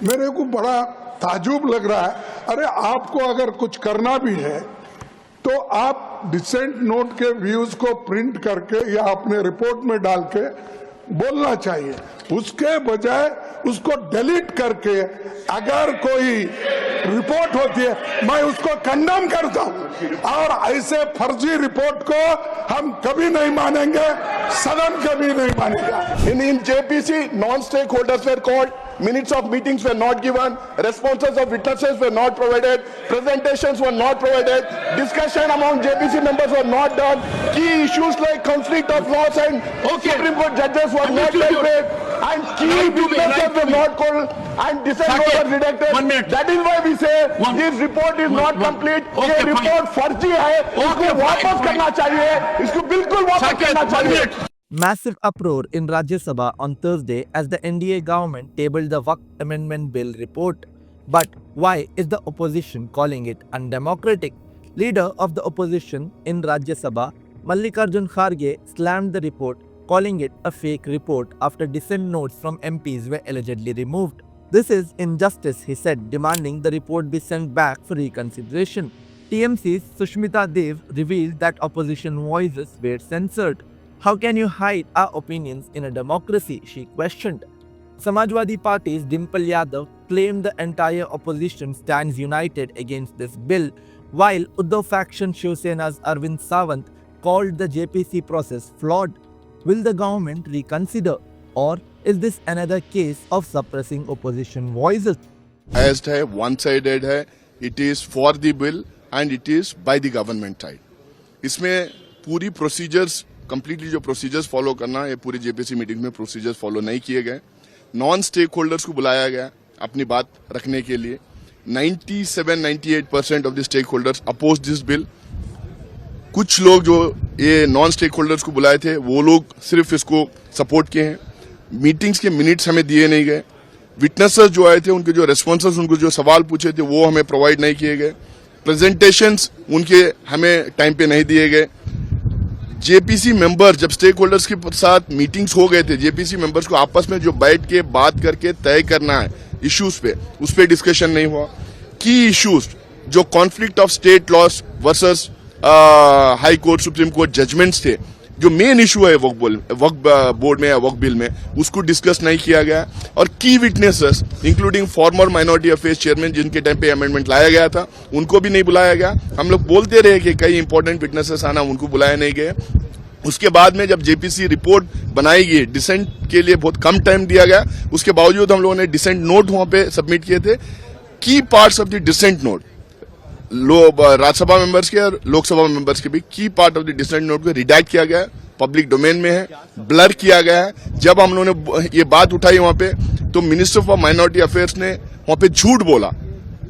मेरे को बड़ा ताजुब लग रहा है। अरे आपको अगर कुछ करना भी है तो आप डिसेंट नोट के व्यूज को प्रिंट करके या अपने रिपोर्ट में डाल के बोलना चाहिए, उसके बजाय उसको डिलीट करके अगर कोई रिपोर्ट होती है मैं उसको कंडेम करता हूं, और ऐसे फर्जी रिपोर्ट को हम कभी नहीं मानेंगे, सदन कभी नहीं मानेगा। In JPC, non-stakeholders were called, minutes of meetings were not given, responses of witnesses were not provided, presentations were not provided, discussion among JPC members were not done, key issues like conflict of laws and Supreme Court judges were not dealt with, and key witnesses were not called, and dissent was redacted. That is why we say this report is not complete. ये report फर्जी है, इसको वापस करना चाहिए, इसको बिल्कुल वापस करना चाहिए। Massive uproar in Rajya Sabha on Thursday as the NDA government tabled the Waqf Amendment Bill report. But why is the opposition calling it undemocratic? Leader of the opposition in Rajya Sabha, Mallikarjun Kharge, slammed the report, calling it a fake report after dissent notes from MPs were allegedly removed. This is injustice, he said, demanding the report be sent back for reconsideration. TMC's Sushmita Dev revealed that opposition voices were censored. How can you hide our opinions in a democracy? She questioned. Samajwadi Party's Dimple Yadav claimed the entire opposition stands united against this bill, while Uddhav faction Shiv Sena's Arvind Sawant called the JPC process flawed. Will the government reconsider, or is this another case of suppressing opposition voices? Biased है, one-sided है, it is for the bill and it is by the government side. इसमें पूरी procedures completely जो procedures follow करना है, पूरी JPC meeting में procedures follow नहीं किए गए। नॉन स्टेक होल्डर्स को बुलाया गया अपनी बात रखने के लिए। 97-98% of the stakeholders oppose this bill. कुछ लोग जो ये नॉन स्टेक होल्डर्स को बुलाए थे वो लोग सिर्फ इसको सपोर्ट किए हैं। मीटिंग्स के मिनट्स हमें दिए नहीं गए। विटनेसेस जो आए थे उनके जो रेस्पॉन्सेस, उनको जो सवाल पूछे थे वो हमें प्रोवाइड नहीं किए गए। प्रेजेंटेशंस उनके हमें टाइम पे नहीं दिए गए। जेपीसी मेंबर जब स्टेक होल्डर्स के साथ मीटिंग्स हो गए थे, जेपीसी मेंबर्स को आपस में जो बैठ के बात करके तय करना है इश्यूज पे, उस पे डिस्कशन नहीं हुआ। की इश्यूज जो conflict of state laws versus high court supreme court judgments थे, जो मेन इशू है वक्फ बोर्ड में या वक्फ बिल में, उसको डिस्कस नहीं किया गया। और की witnesses including farmer minority affairs chairman जिनके टाइम पे अमेंडमेंट लाया गया था, उनको भी नहीं बुलाया गया। हम लोग बोलते रहे कि कई इंपॉर्टेंट विटनेसेस आना, उनको बुलाया नहीं गए। उसके बाद में जब जेपीसी रिपोर्ट बनाई गई, डिसेंट के लिए बहुत कम टाइम दिया गया, उसके बावजूद हम लोगों ने डिसेंट नोट वहां पे सबमिट किए थे। की parts of the dissent note Rajya Sabha members के और लोकसभा मेंबर्स के भी की part of the dissent note को रिडैक्ट किया गया है, पब्लिक डोमेन में है, ब्लर किया गया है। जब हम लोगों ने ये बात उठाई वहां पे, तो मिनिस्टर फॉर माइनॉरिटी अफेयर्स ने वहां पे झूठ बोला,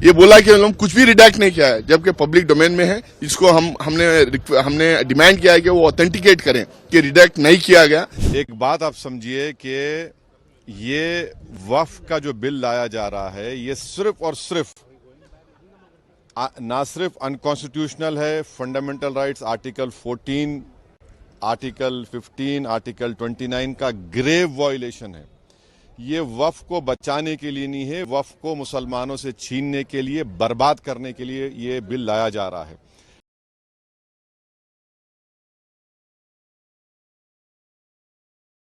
ये बोला कि हम कुछ भी रिडैक्ट नहीं किया है, जबकि पब्लिक डोमेन में है। इसको हमने डिमांड किया है कि वो ऑथेंटिकेट करें कि रिडैक्ट नहीं किया गया। एक बात आप समझिए कि ये वक्फ का जो बिल लाया जा रहा है, ये सिर्फ और सिर्फ ना सिर्फ अनकॉन्स्टिट्यूशनल है, fundamental rights article 14, article 15, article 29 का ग्रेव वायलेशन है। ये वक्फ को बचाने के लिए नहीं है, वक्फ को मुसलमानों से छीनने के लिए, बर्बाद करने के लिए ये बिल लाया जा रहा है।